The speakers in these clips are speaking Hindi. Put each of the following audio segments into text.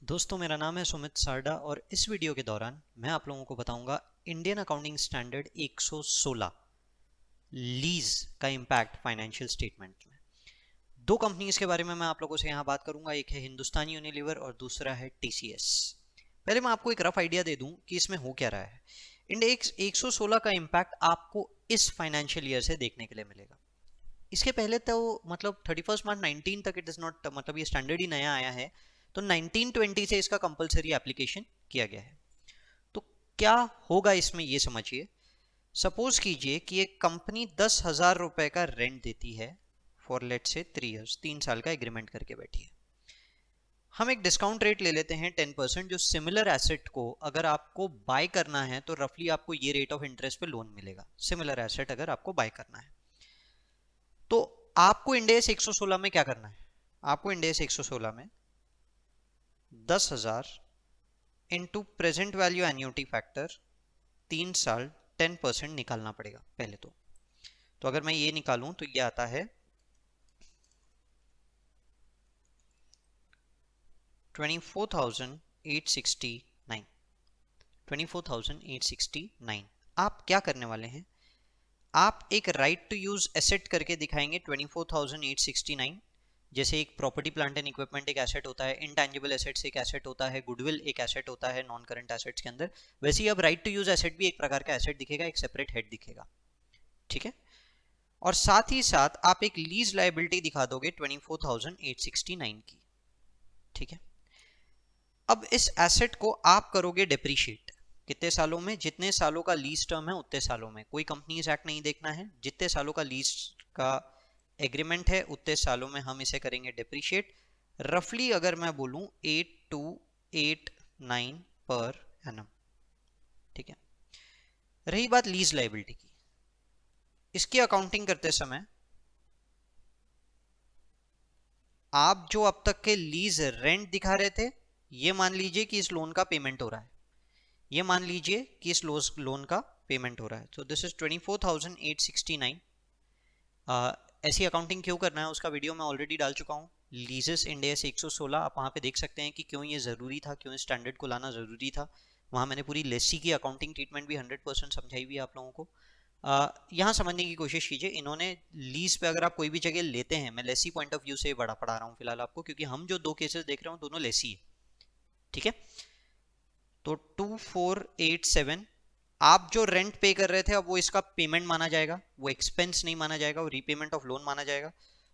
दोस्तों, मेरा नाम है सुमित सारडा और इस वीडियो के दौरान मैं आप लोगों को बताऊंगा इंडियन अकाउंटिंग स्टैंडर्ड 116 लीज का इम्पैक्ट फाइनेंशियल स्टेटमेंट में। दो कंपनीज के बारे में मैं आप लोगों से यहाँ बात करूंगा, एक है हिंदुस्तान यूनिलीवर और दूसरा है टीसीएस। पहले मैं आपको एक रफ आइडिया दे दूं कि इसमें हो क्या रहा है। इंडिया 116 का इम्पैक्ट आपको इस फाइनेंशियल ईयर से देखने के लिए मिलेगा। इसके पहले तो मतलब 31 मार्च 19 तक इट इज नॉट, मतलब ये स्टैंडर्ड ही नया आया है, तो 1920 से इसका कंपलसरी एप्लीकेशन किया गया है। तो क्या होगा इसमें ये समझिए। सपोज कीजिए कि एक कंपनी 10,000 रुपए का रेंट देती है फॉर लेट से 3 इयर्स, 3 साल का एग्रीमेंट करके बैठी है। हम एक डिस्काउंट रेट ले लेते हैं 10%, जो सिमिलर एसेट को अगर आपको बाय करना है तो रफली आपको ये रेट ऑफ इंटरेस्ट पे लोन मिलेगा, सिमिलर एसेट अगर आपको बाय करना है। तो आपको इंडेस 116 में क्या करना है, आपको इंडेस 116 में 10,000 into present value annuity factor 3 साल 10% निकालना पड़ेगा पहले तो अगर मैं ये निकालूं तो ये आता है 24,869। 24,869। आप क्या करने वाले हैं, आप एक राइट टू यूज एसेट करके दिखाएंगे 24,869। जैसे एक प्रॉपर्टी प्लांट एंड इक्विपमेंट एक एसेट होता है, इनटैंजिबल एसेट्स एक एसेट होता है, गुडविल एक एसेट होता है नॉन करंट एसेट्स के अंदर, वैसे ही अब राइट टू यूज एसेट भी एक प्रकार का एसेट दिखेगा, एक सेपरेट हेड दिखेगा। ठीक है, और साथ ही साथ आप एक लीज लायबिलिटी दिखा दोगे 24,869 की। ठीक है, अब इस एसेट को आप करोगे डेप्रीशिएट कितने सालों में, जितने सालों का लीज टर्म है उतने सालों में, कोई कंपनीज एक्ट नहीं देखना है, जितने सालों का लीज का एग्रीमेंट है उतने सालों में हम इसे करेंगे डेप्रीशिएट। रफली अगर मैं बोलूं 8289 पर एनम। ठीक है, रही बात लीज लायबिलिटी की, इसकी अकाउंटिंग करते समय आप जो अब तक के लीज रेंट दिखा रहे थे, ये मान लीजिए कि इस लोन का पेमेंट हो रहा है, ये मान लीजिए कि इस लोन का पेमेंट हो रहा है। तो दिस इज 24,869। ऐसी अकाउंटिंग क्यों करना है उसका वीडियो मैं ऑलरेडी डाल चुका हूँ, लीजेस इंडेस 116, आप वहाँ पे देख सकते हैं कि क्यों ये ज़रूरी था, क्यों स्टैंडर्ड को लाना ज़रूरी था। वहाँ मैंने पूरी लेसी की अकाउंटिंग ट्रीटमेंट भी 100% समझाई हुई है आप लोगों को। यहाँ समझने की कोशिश कीजिए, इन्होंने लीज पे अगर आप कोई भी जगह लेते हैं, मैं लेसी पॉइंट ऑफ व्यू से बड़ा पढ़ा रहा हूँ फिलहाल आपको, क्योंकि हम जो दो केसेस देख रहे हो दोनों लेसी है। ठीक है, तो 2487 आप जो रेंट पे कर रहे थे अब वो इसका पेमेंट माना जाएगा, वो एक्सपेंस नहीं माना जाएगा, वो रीपेमेंट ऑफ लोन माना जाएगा।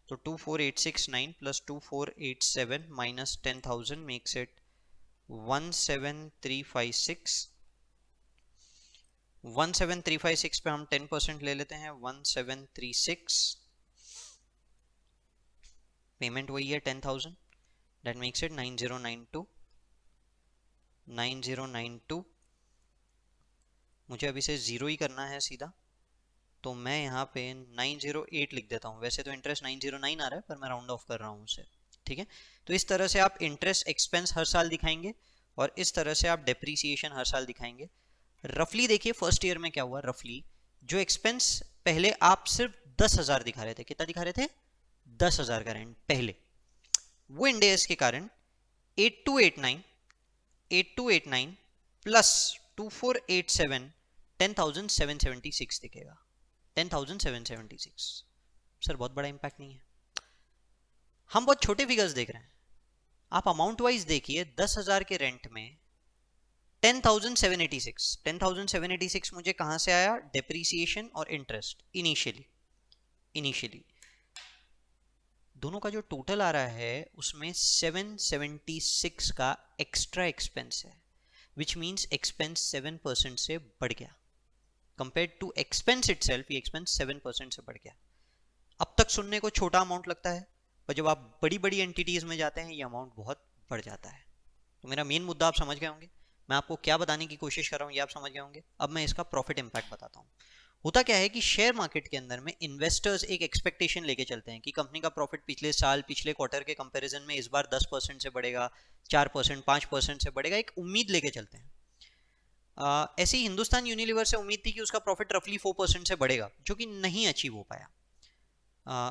तो 24,869 प्लस 24,87 माइनस 10,000 मेक्स इट 17,356। 17,356 पे हम 10% ले लेते हैं, 1736, पेमेंट वही है 10,000, दैट मेक्स इट 9092। 9092, मुझे अभी से जीरो ही करना है सीधा, तो मैं यहाँ पे 908 लिख देता हूँ। वैसे तो इंटरेस्ट 909 आ रहा है पर मैं राउंड ऑफ कर रहा हूँ उसे। ठीक है, तो इस तरह से आप इंटरेस्ट एक्सपेंस हर साल दिखाएंगे और इस तरह से आप डेप्रीसिएशन हर साल दिखाएंगे। रफली देखिए फर्स्ट ईयर में क्या हुआ, रफली जो एक्सपेंस पहले आप सिर्फ 10,000 दिखा रहे थे, कितना दिखा रहे थे, 10,000 का रेंट पहले, वो इंडेस के कारण 8289 प्लस 2487 10,776 दिखेगा। 10,776 सर बहुत बड़ा इंपैक्ट नहीं है, हम बहुत छोटे फिगर्स देख रहे हैं। आप अमाउंट वाइज देखिए, 10,000 के रेंट में 10,786 मुझे कहां से आया, डेप्रीसिएशन और इंटरेस्ट इनिशियली दोनों का जो टोटल आ रहा है उसमें 776 का एक्स्ट्रा एक्सपेंस है, विच मीन्स एक्सपेंस 7% से बढ़ गया कंपेयर टू एक्सपेंस इटसेल्फ, ये एक्सपेंस 7% से बढ़ गया। अब तक सुनने को छोटा अमाउंट लगता है, पर जब आप बड़ी बड़ी एंटिटीज में जाते हैं ये अमाउंट बहुत बढ़ जाता है। तो मेरा मेन मुद्दा आप समझ गए होंगे, मैं आपको क्या बताने की कोशिश कर रहा हूँ ये आप समझ गए होंगे। अब मैं इसका प्रॉफिट इंपैक्ट बताता हूँ। होता क्या है कि शेयर मार्केट के अंदर में इन्वेस्टर्स एक एक्सपेक्टेशन लेके चलते हैं कि कंपनी का प्रॉफिट पिछले साल पिछले क्वार्टर के कंपैरिजन में इस बार 10% से बढ़ेगा, 4% 5% से बढ़ेगा, एक उम्मीद लेके चलते हैं। ऐसी हिंदुस्तान यूनिलीवर से उम्मीद थी कि उसका प्रॉफिट रफली 4% से बढ़ेगा, जो कि नहीं अचीव हो पाया।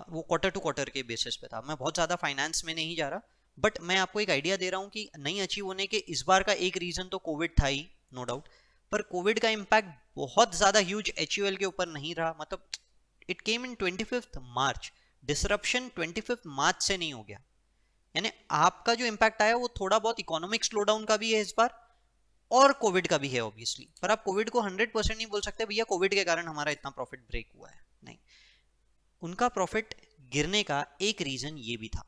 वो क्वार्टर टू क्वार्टर के बेसिस पे था। मैं बहुत ज़्यादा फाइनेंस में नहीं जा रहा, बट मैं आपको एक आइडिया दे रहा हूँ कि नहीं अचीव होने के इस बार का एक रीजन तो कोविड था ही, नो डाउट, पर कोविड का इम्पैक्ट बहुत ज्यादा ह्यूज एचयूएल के ऊपर नहीं रहा। मतलब it came in 25 March, disruption 25 मार्च से नहीं हो गया। यानी आपका जो इम्पैक्ट आया वो थोड़ा बहुत इकोनॉमिक स्लोडाउन का भी है इस बार और कोविड का भी है ऑब्वियसली, पर आप कोविड को 100% नहीं बोल सकते भैया कोविड के कारण हमारा इतना प्रॉफिट ब्रेक हुआ है, नहीं। उनका प्रॉफिट गिरने का एक रीजन ये भी था,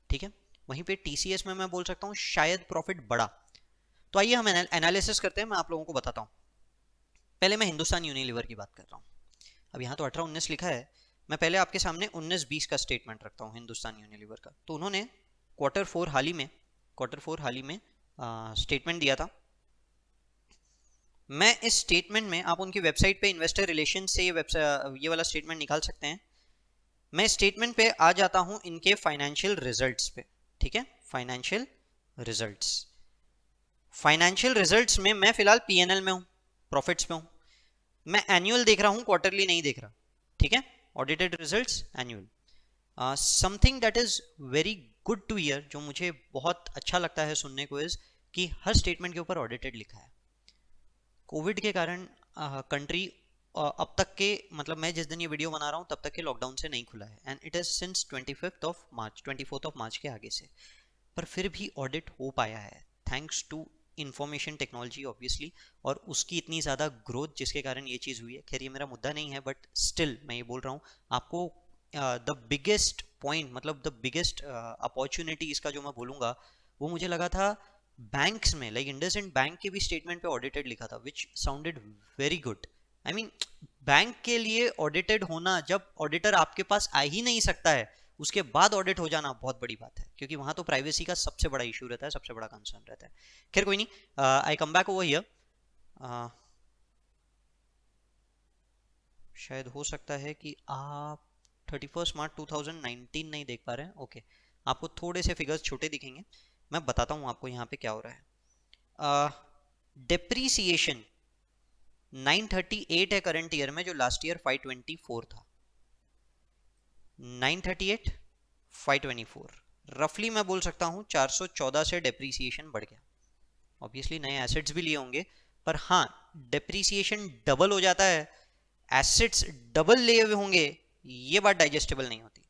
ठीक है। वहीं पे टीसीएस में मैं बोल सकता हूं शायद प्रॉफिट बढ़ा। तो आइए हम एनालिसिस करते हैं, मैं आप लोगों को बताता हूं। पहले मैं हिंदुस्तान यूनिलीवर की बात कर रहा हूं। अब यहाँ तो 18-19 लिखा है, मैं पहले आपके सामने 19-20 का स्टेटमेंट रखता हूँ हिंदुस्तान यूनिलीवर का। तो उन्होंने क्वार्टर फोर हाल ही में स्टेटमेंट दिया था। मैं इस स्टेटमेंट में, आप उनकी वेबसाइट पे इन्वेस्टर रिलेशन से ये वाला स्टेटमेंट निकाल सकते हैं। मैं स्टेटमेंट पे आ जाता हूं इनके फाइनेंशियल रिजल्ट्स पे, ठीक है। फाइनेंशियल रिजल्ट्स में मैं फिलहाल पीएनएल में हूं, प्रॉफिट्स पे हूं। मैं एनुअल देख रहा हूं, क्वार्टरली नहीं देख रहा, ठीक है। Audited results annual. Something that is very good to hear, जो मुझे बहुत अच्छा लगता है सुनने को, इज कि हर स्टेटमेंट के ऊपर ऑडिटेड लिखा है। कोविड के कारण कंट्री अब तक के, मतलब मैं जिस दिन ये वीडियो बना रहा हूँ तब तक के लॉकडाउन से नहीं खुला है, एंड इट इज सिंस 24 मार्च के आगे से, पर फिर भी ऑडिट हो पाया है thanks to information technology obviously, और उसकी इतनी ज़्यादा ग्रोथ जिसके कारण ये चीज़ हुई है। खैर ये मेरा मुद्दा नहीं है, बट स्टिल मैं ये बोल रहा हूँ आपको, द बिगेस्ट पॉइंट, मतलब द बिगेस्ट अपॉर्चुनिटी इसका जो मैं बोलूँगा, वो मुझे लगा था बैंक्स में, लाइक इंडसइंड बैंक के भी स्टेटमेंट पे ऑडिटेड लिखा था, which sounded very good. I mean bank के लिए ऑडिटेड होना, जब ऑडिटर आपके पास आ ही नहीं सकता है उसके बाद ऑडिट हो जाना बहुत बड़ी बात है, क्योंकि वहां तो प्राइवेसी का सबसे बड़ा इशू रहता है, सबसे बड़ा कंसर्न रहता है। खैर कोई नहीं, आई कम बैक ओवर हियर। शायद हो सकता है कि आप 31 मार्च 2019 नहीं देख पा रहे हैं, ओके। आपको थोड़े से फिगर्स छोटे दिखेंगे, मैं बताता हूँ आपको यहाँ पे क्या हो रहा है। डेप्रीसिएशन 938 है करंट ईयर में, जो लास्ट ईयर 524 था। 938 524 रफली मैं बोल सकता हूँ 414 से डेप्रीसिएशन बढ़ गया। ऑब्वियसली नए एसेट्स भी लिए होंगे, पर हाँ डेप्रीसिएशन डबल हो जाता है, एसेट्स डबल लिए हुए होंगे, ये बात डाइजेस्टेबल नहीं होती।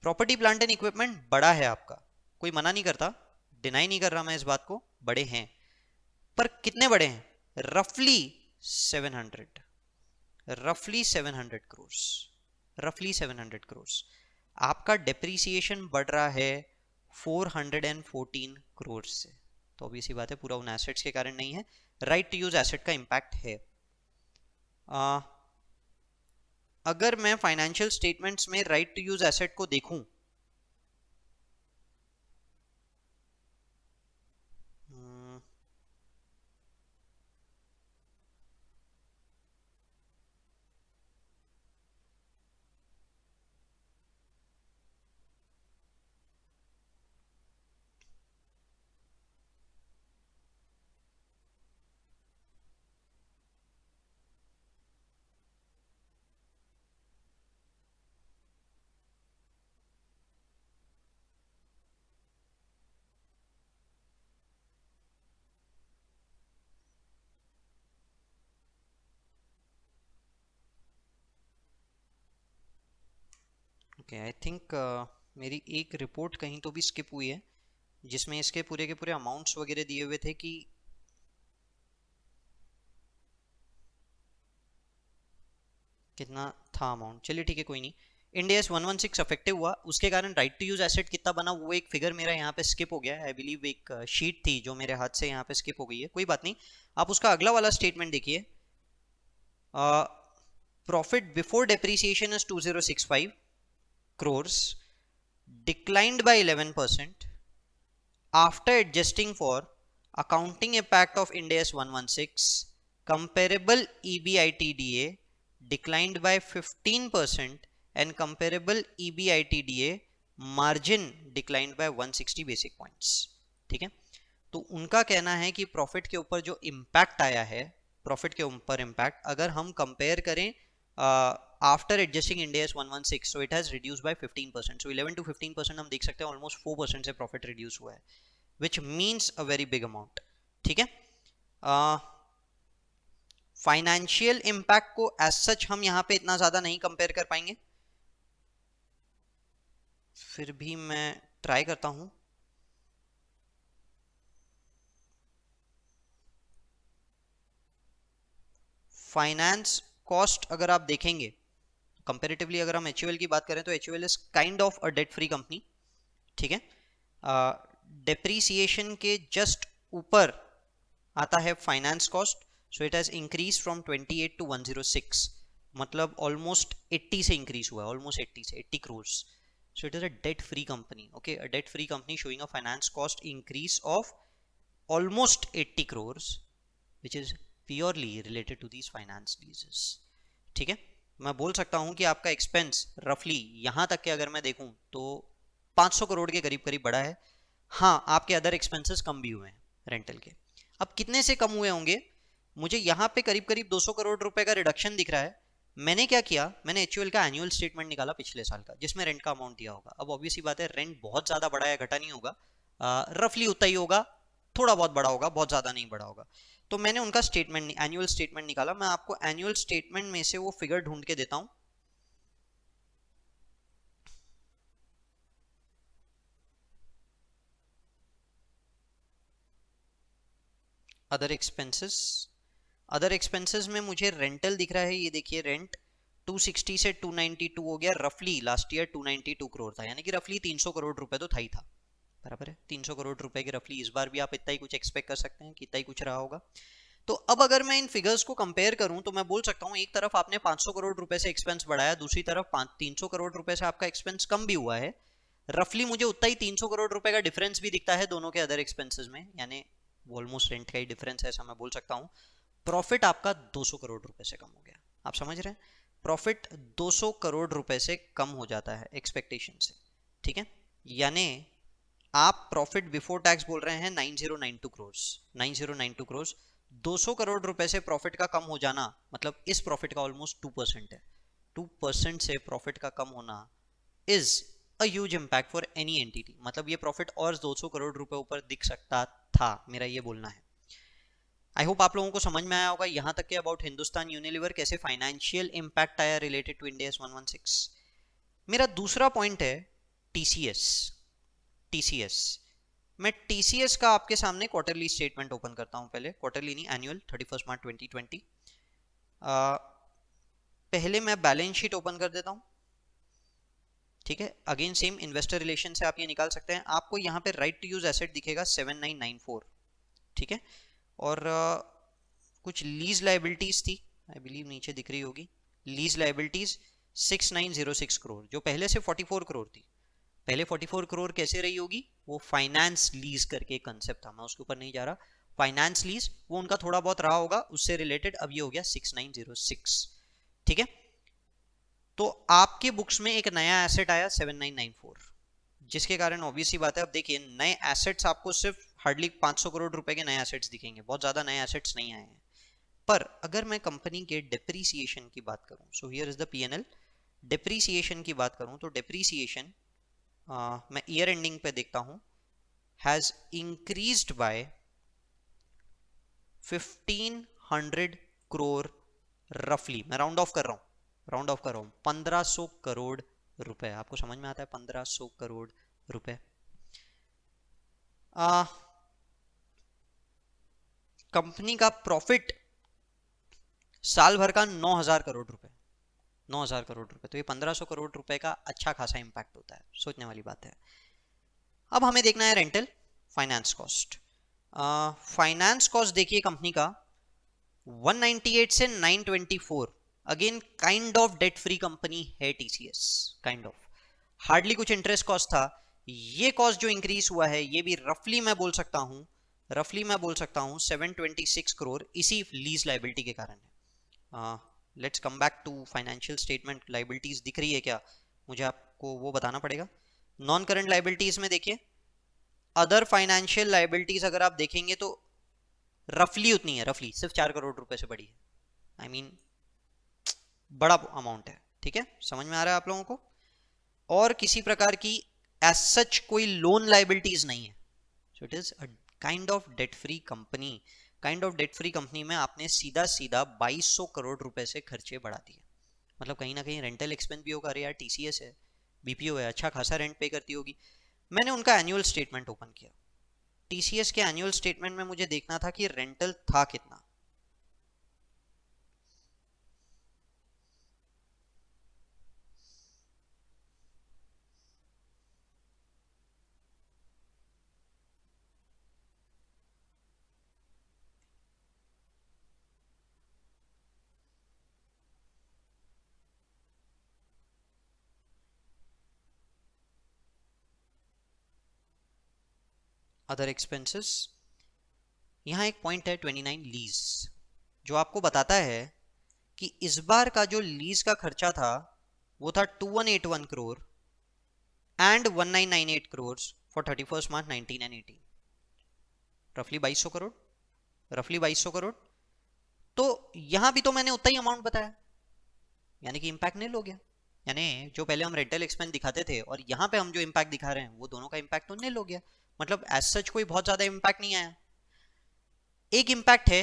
प्रॉपर्टी प्लांट एंड इक्विपमेंट बड़ा है आपका, कोई मना नहीं करता, डिनाई नहीं कर रहा मैं इस बात को, बड़े हैं, पर कितने बड़े हैं? रफली 700, रफली 700 करोड़, रफली 700 करोड़। आपका डेप्रीसिएशन बढ़ रहा है 414 करोड़ से, तो अभी सी बात है पूरा उन एसेट्स के कारण नहीं है, राइट टू यूज एसेट का इंपैक्ट है। अगर मैं फाइनेंशियल स्टेटमेंट्स में राइट टू यूज एसेट को देखूं, ओके आई थिंक मेरी एक रिपोर्ट कहीं तो भी स्किप हुई है, जिसमें इसके पूरे के पूरे अमाउंट्स वगैरह दिए हुए थे कि कितना था अमाउंट। चलिए ठीक है कोई नहीं। इंडिया 116 अफेक्टिव हुआ, उसके कारण राइट टू यूज एसेट कितना बना, वो एक फिगर मेरा यहाँ पे स्किप हो गया है। आई बिलीव एक शीट थी जो मेरे हाथ से यहाँ पे स्किप हो गई है, कोई बात नहीं। आप उसका अगला वाला स्टेटमेंट देखिए। Profit before depreciation is 2065 crores, declined by 11% after adjusting for accounting impact of Ind AS 116. Comparable EBITDA declined by 15% and comparable EBITDA margin declined by 160 basic points, ठीक है। तो उनका कहना है कि प्रॉफिट के ऊपर जो इम्पैक्ट आया है, प्रॉफिट के ऊपर इम्पैक्ट अगर हम कंपेयर करें after adjusting Ind AS 116 so it has reduce by 15%, so 11 to 15% हम देख सकते हैं ऑलमोस्ट 4% से प्रॉफिट रिड्यूस हुआ है, which means a very big amount. ठीक है, फाइनेंशियल इंपैक्ट को एज सच हम यहाँ पे इतना ज्यादा नहीं कंपेयर कर पाएंगे, फिर भी मैं ट्राई करता हूं। फाइनेंस कॉस्ट अगर आप देखेंगे कंपेरेटिवली, अगर हम HUL की बात करें तो HUL is kind of a debt free company. ठीक है, डेप्रीसिएशन के जस्ट ऊपर आता है finance cost, so it has increase from 28 to 106, मतलब ऑलमोस्ट 80 से इंक्रीज हुआ है, ऑलमोस्ट 80 से 80 crores, so it is a debt free company, okay, a debt free company showing a finance cost increase of almost 80 crores which is purely related to these finance leases। ठीक है, मैं बोल सकता हूं कि आपका एक्सपेंस रफली यहां तक के अगर मैं देखूं तो 500 करोड़ के करीब करीब बढ़ा है। हाँ, आपके अदर एक्सपेंसेस कम भी हुए हैं रेंटल के। अब कितने से कम हुए होंगे, मुझे यहाँ पे करीब करीब 200 करोड़ रुपए का रिडक्शन दिख रहा है। मैंने क्या किया, मैंने HUL का एनुअल स्टेटमेंट निकाला पिछले साल का, जिसमें रेंट का अमाउंट दिया होगा। अब ऑब्वियस ही बात है, रेंट बहुत ज्यादा बढ़ा या घटा नहीं होगा, रफली उतना ही होगा, थोड़ा बहुत बड़ा होगा, बहुत ज्यादा नहीं बड़ा होगा। तो मैंने उनका स्टेटमेंट, एनुअल स्टेटमेंट निकाला। मैं आपको एनुअल स्टेटमेंट में से वो फिगर ढूंढ के देता हूं। अदर एक्सपेंसेस, अदर एक्सपेंसेस में मुझे रेंटल दिख रहा है, ये देखिए रेंट 260 से 292 हो गया, रफली लास्ट ईयर 292 करोड़ था, यानी कि रफली 300 करोड़ रुपए तो था ही था, बराबर है। 300 करोड़ रुपए के रफली इस बार भी आप इतना ही कुछ एक्सपेक्ट कर सकते हैं कि इतना ही कुछ रहा होगा। तो अब अगर मैं इन फिगर्स को कंपेयर करूं तो मैं बोल सकता हूं, एक तरफ आपने 500 करोड़ रुपए से एक्सपेंस बढ़ाया, दूसरी तरफ 300 करोड़ रुपए से आपका एक्सपेंस कम भी हुआ है। रफली मुझे उतना ही 300 करोड़ रुपए का डिफरेंस भी दिखता है दोनों के अदर एक्सपेंसेस में, यानी ऑलमोस्ट रेंट का ही डिफरेंस है, ऐसा मैं बोल सकता हूं। प्रॉफिट आपका 200 करोड़ रुपए से कम हो गया, आप समझ रहे हैं, प्रॉफिट 200 करोड़ रुपए से कम हो जाता है एक्सपेक्टेशन से। ठीक है, यानी आप प्रॉफिट बिफोर टैक्स बोल रहे हैं 9092 करोड़, 9092 करोड़, 200 करोड़ रुपए से प्रॉफिट का कम हो जाना मतलब इस प्रॉफिट का ऑलमोस्ट 2% है। 2% से प्रॉफिट का कम होना is a huge impact for any entity, मतलब ये प्रॉफिट और 200 करोड़ रुपए ऊपर दिख सकता था, मेरा ये बोलना है। आई होप आप लोगों को समझ में आया होगा यहां तक के अबाउट हिंदुस्तान यूनिलीवर, कैसे फाइनेंशियल इंपैक्ट आया रिलेटेड टू इंडिया 116। मेरा दूसरा पॉइंट है टीसीएस। टीसीएस, मैं टीसीएस का आपके सामने क्वार्टरली स्टेटमेंट ओपन करता हूं, पहले क्वार्टरली नहीं, एनुअल 31 मार्च 2020। पहले मैं बैलेंस शीट ओपन कर देता हूं। ठीक है, अगेन सेम इन्वेस्टर रिलेशन से आप ये निकाल सकते हैं। आपको यहाँ पे राइट टू यूज एसेट दिखेगा 7994। ठीक है, और कुछ लीज लाइबिलिटीज थी, आई बिलीव नीचे दिख रही होगी, लीज लाइबिलिटीज 6906 करोड़, जो पहले से 44 करोड़ थी। पहले 44 करोड़ कैसे रही होगी, वो फाइनेंस लीज करके एक कंसेप्ट था, मैं उसके ऊपर नहीं जा रहा। फाइनेंस लीज वो उनका थोड़ा बहुत रहा होगा, उससे रिलेटेड अब ये हो गया 6906। ठीक है, तो आपके बुक्स में एक नया एसेट आया 7994, जिसके कारण ऑब्वियसली बात है, अब देखिए नए एसेट्स आपको सिर्फ हार्डली 500 करोड़ रुपए के नए एसेट्स दिखेंगे, बहुत ज्यादा नए एसेट्स नहीं आए हैं। पर अगर मैं कंपनी के डेप्रीसिएशन की बात करूं, so here is the P&L, depreciation की बात करूं तो डेप्रीसिएशन मैं ईयर एंडिंग पे देखता हूं, हैज इंक्रीज्ड बाय 1500 करोड़ रफली, मैं राउंड ऑफ कर रहा हूं, राउंड ऑफ कर रहा हूं, 1500 करोड़ रुपए। आपको समझ में आता है 1500 करोड़ रुपए। कंपनी का प्रॉफिट साल भर का 9000 करोड़ रुपए, 9000 करोड़ रुपए, तो ये 1500 करोड़ रुपए का अच्छा खासा इंपैक्ट होता है, सोचने वाली बात है। अब हमें देखना है rental finance cost. Finance cost देखिए कंपनी का 198 से 924, again kind of debt free company है टीसीएस, काइंड ऑफ, हार्डली कुछ इंटरेस्ट कॉस्ट था। ये कॉस्ट जो इंक्रीज हुआ है ये भी रफली मैं बोल सकता हूं, रफली मैं बोल सकता हूं 726 करोड़ इसी लीज लाइबिलिटी के कारण है। Let's come back to financial statement. Liabilities दिख रही है क्या, मुझे आपको वो बताना पड़ेगा। नॉन करंट लाइबिलिटीज में देखिए, अदर फाइनेंशियल लाइबिलिटीज अगर आप देखेंगे तो रफली उतनी है, रफली सिर्फ 4 करोड़ रुपए से बड़ी है। आई मीन बड़ा अमाउंट है, ठीक है, समझ में आ रहा है आप लोगों को? और किसी प्रकार की एज सच कोई लोन लाइबिलिटीज नहीं है। So it is a kind of debt free company. Kind of debt free company में आपने सीधा सीधा 2200 करोड़ रुपए से खर्चे बढ़ा दिए। मतलब कहीं ना कहीं रेंटल एक्सपेंस भी होगा, अरे यार टीसीएस है, बीपीओ है, अच्छा खासा रेंट पे करती होगी। मैंने उनका एनुअल स्टेटमेंट ओपन किया। टीसीएस के एनुअल स्टेटमेंट में मुझे देखना था कि रेंटल था कितना। अदर एक्सपेंसेस, यहाँ एक पॉइंट है 29 लीज, जो आपको बताता है कि इस बार का जो लीज का खर्चा था वो था 2181 crore and 1998 crore for 31 March 19 and 18, रफली 2200 करोड़, रफली 2200 करोड़। तो यहां भी तो मैंने उतना ही अमाउंट बताया, यानी कि इंपैक्ट नील हो गया। यानी जो पहले हम रेंटल एक्सपेंस दिखाते थे और यहाँ पे हम जो इम्पैक्ट दिखा रहे हैं वो दोनों का इम्पैक्ट तो नील हो गया। मतलब एज सच कोई बहुत ज्यादा इम्पैक्ट नहीं आया। एक इम्पैक्ट है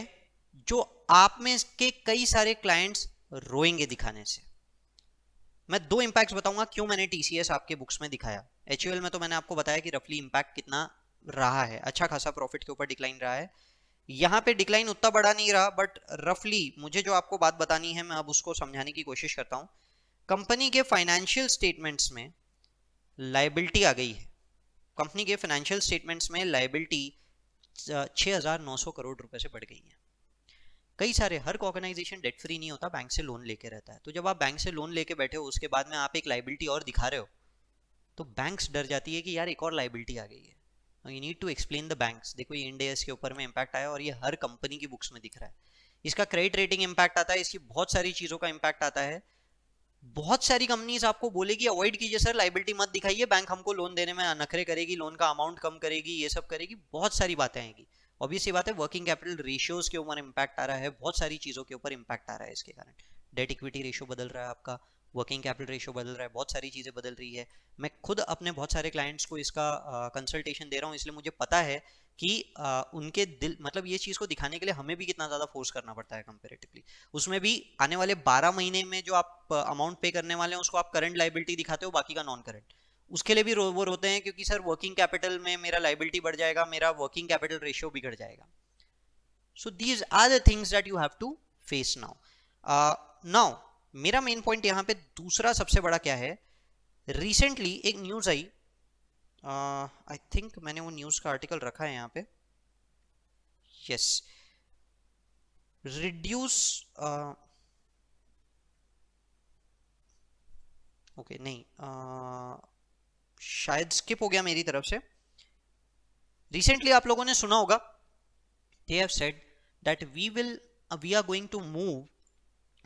जो आप में के कई सारे क्लाइंट्स रोएंगे दिखाने से। मैं दो इम्पैक्ट्स बताऊंगा क्यों मैंने टीसीएस आपके बुक्स में दिखाया। एचयूएल में तो मैंने आपको बताया कि रफली इम्पैक्ट कितना रहा है, अच्छा खासा प्रॉफिट के ऊपर डिक्लाइन रहा है। यहाँ पे डिक्लाइन उतना बड़ा नहीं रहा, बट रफली मुझे जो आपको बात बतानी है मैं अब उसको समझाने की कोशिश करता हूँ। कंपनी के फाइनेंशियल स्टेटमेंट्स में लाइबिलिटी आ गई है। कंपनी के फाइनेंशियल स्टेटमेंट्स में लाइबिलिटी 6,900 करोड़ रुपए से बढ़ गई है। कई सारे, हर ऑर्गेनाइजेशन डेट फ्री नहीं होता, बैंक से लोन लेके रहता है। तो जब आप बैंक से लोन लेके बैठे हो उसके बाद में आप एक लाइबिलिटी और दिखा रहे हो तो बैंक्स डर जाती है कि यार एक और लाइबिलिटी आ गई है। You need to explain the banks, देखो ये इंड एस के ऊपर में इम्पैक्ट आया और ये हर कंपनी की बुक्स में दिख रहा है। इसका क्रेडिट रेटिंग इम्पैक्ट आता है, इसकी बहुत सारी चीजों का इम्पैक्ट आता है। बहुत सारी कंपनीज आपको बोलेगी अवॉइड कीजिए सर, लाइबिलिटी मत दिखाइए, बैंक हमको लोन देने में नखरे करेगी, लोन का अमाउंट कम करेगी, ये सब करेगी, बहुत सारी बातें आएंगी। ऑब्वियस सी बात है, वर्किंग कैपिटल रेशियोज के ऊपर इंपैक्ट आ रहा है, बहुत सारी चीजों के ऊपर इंपैक्ट आ रहा है इसके कारण। डेट इक्विटी रेशियो बदल रहा है आपका, वर्किंग कैपिटल रेशियो बदल रहा है, बहुत सारी चीजें बदल रही है। मैं खुद अपने बहुत सारे क्लाइंट्स को इसका कंसल्टेशन दे रहा हूँ, इसलिए मुझे पता है कि उनके दिल, मतलब ये चीज को दिखाने के लिए हमें भी कितना ज्यादा फोर्स करना पड़ता है कंपेरेटिवली। उसमें भी आने वाले 12 महीने में जो आप अमाउंट पे करने वाले हैं उसको आप करंट लाइबिलिटी दिखाते हो, बाकी का नॉन करंट। उसके लिए भी वो रोते हैं क्योंकि सर वर्किंग कैपिटल में मेरा लाइबिलिटी बढ़ जाएगा, मेरा वर्किंग कैपिटल रेशियो बिगड़ जाएगा। So these are the things that you have to face now. Now मेरा मेन पॉइंट यहाँ पे दूसरा सबसे बड़ा क्या है, रिसेंटली एक न्यूज आई, आई थिंक मैंने वो न्यूज का आर्टिकल रखा है यहाँ पे, यस, रिड्यूस, ओके नहीं, शायद स्किप हो गया मेरी तरफ से। रिसेंटली आप लोगों ने सुना होगा, they have said that we are going to move,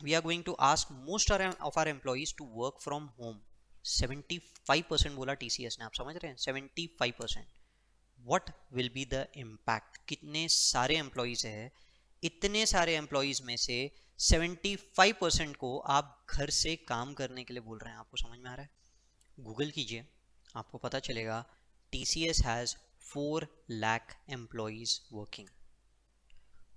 we are going to ask most of our employees to work from home। 75% बोला टीसीएस ने, आप समझ रहे हैं 75%। What will be the impact, कितने सारे एम्प्लॉयज है, इतने सारे एम्प्लॉयज में से 75% को आप घर से काम करने के लिए बोल रहे हैं। आपको समझ में आ रहा है? गूगल कीजिए, आपको पता चलेगा TCS has 4 lakh employees working.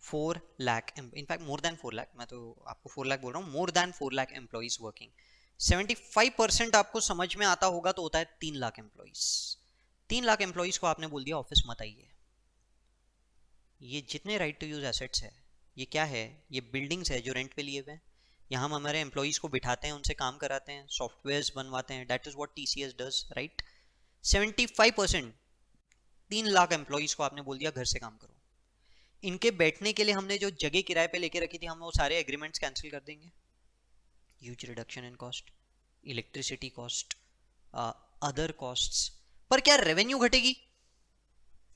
4 lakh, in fact more than 4 lakh, मैं तो आपको 4 लाख बोल रहा हूँ, more than 4 lakh employees working. 75% आपको समझ में आता होगा तो होता है 3 लाख एम्प्लॉयज। 3 लाख एम्प्लॉयज को आपने बोल दिया ऑफिस मत आइए। ये जितने राइट टू यूज एसेट्स है, ये क्या है, ये बिल्डिंग्स है जो रेंट पे लिए हुए हैं, यहाँ हम हमारे एम्प्लॉयज को बिठाते हैं, उनसे काम कराते हैं, सॉफ्टवेयर बनवाते हैं, that is what TCS does, right. 75%, 3 lakh employees को आपने बोल दिया घर से काम करो। इनके बैठने के लिए हमने जो जगह किराए पे लेके रखी थी, हम वो सारे एग्रीमेंट्स कैंसिल कर देंगे। Huge reduction in cost, electricity cost, other costs, पर क्या रेवेन्यू घटेगी?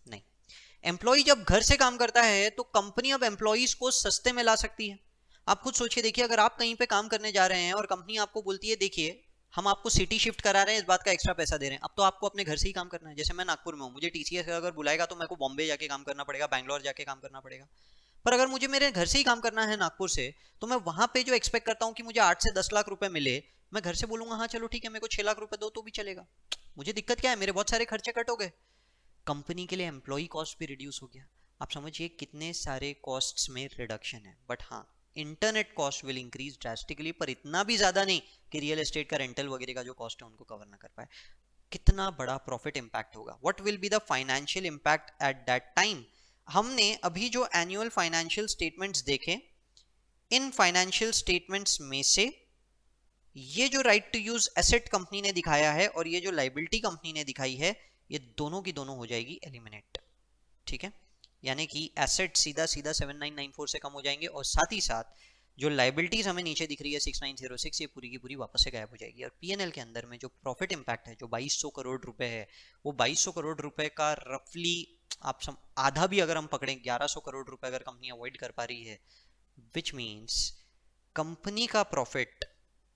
नहीं। एम्प्लॉय जब घर से काम करता है तो कंपनी अब एम्प्लॉयज को सस्ते में ला सकती है। आप खुद सोचिए, देखिए अगर आप कहीं पे काम करने जा रहे हैं और कंपनी आपको बोलती है देखिए हम आपको सिटी शिफ्ट करा रहे हैं, इस बात का एक्स्ट्रा पैसा दे रहे हैं, अब तो आपको अपने घर से ही काम करना है। जैसे मैं नागपुर में हूँ, मुझे टीसीएस अगर बुलाएगा तो मेरे को बॉम्बे जाके काम करना पड़ेगा, बैंगलोर जाके काम करना पड़ेगा। पर अगर मुझे मेरे घर से ही काम करना है नागपुर से, तो मैं वहां पे जो एक्सपेक्ट करता हूँ कि मुझे 8 से 10 लाख रुपए मिले, मैं घर से बोलूंगा हाँ चलो ठीक है मेरे को 6 लाख रुपए दो तो भी चलेगा, मुझे दिक्कत क्या है, मेरे बहुत सारे खर्चे कट हो गए। कंपनी के लिए एम्प्लॉय कॉस्ट भी रिड्यूस हो गया। आप समझिए कितने सारे कॉस्ट्स में रिडक्शन है। बट हाँ, internet cost will increase drastically, पर इतना भी ज्यादा नहीं कि रियल एस्टेट का रेंटल वगैरह का जो कॉस्ट है उनको कवर ना कर पाए। कितना बड़ा प्रॉफिट इंपैक्ट होगा, what will be the financial impact at that time. हमने अभी जो एनुअल फाइनेंशियल स्टेटमेंट्स देखे, इन फाइनेंशियल स्टेटमेंट्स में से ये जो right to use asset company ने दिखाया है और ये जो लाइबिलिटी कंपनी ने दिखाई है, ये दोनों की दोनों हो जाएगी एलिमिनेट। ठीक है, यानी कि एसेट सीधा सीधा 7994 से कम हो जाएंगे और साथ ही साथ जो लाइबिलिटीज हमें नीचे दिख रही है 6906, ये पूरी की पूरी वापस से गायब हो जाएगी। और पीएनएल के अंदर में जो प्रॉफिट इंपैक्ट है जो 2200 करोड़ रुपए है, वो 2200 करोड़ रुपए का रफली आधा भी अगर हम पकड़ें, 1100 करोड़ रुपए अगर कंपनी अवॉइड कर पा रही है, विच मीन्स कंपनी का प्रॉफिट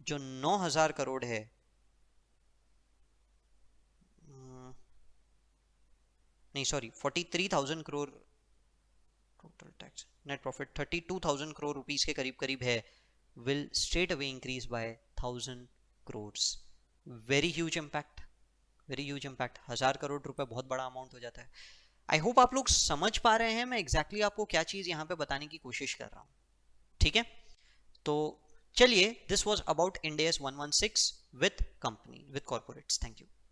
जो 9000 करोड़ है, नहीं sorry 43,000 crore, total tax net profit 32,000 crore rupees के करीब करीब है, will straight away increase by 1000 crore. Very huge impact, very huge impact. 1000 crore रुपए बहुत बड़ा अमाउंट हो जाता है। आई होप आप लोग समझ पा रहे हैं मैं एग्जैक्टली आपको क्या चीज यहाँ पे बताने की कोशिश कर रहा हूँ। ठीक है, तो चलिए, this was about Ind AS 116 with company with corporates. Thank you.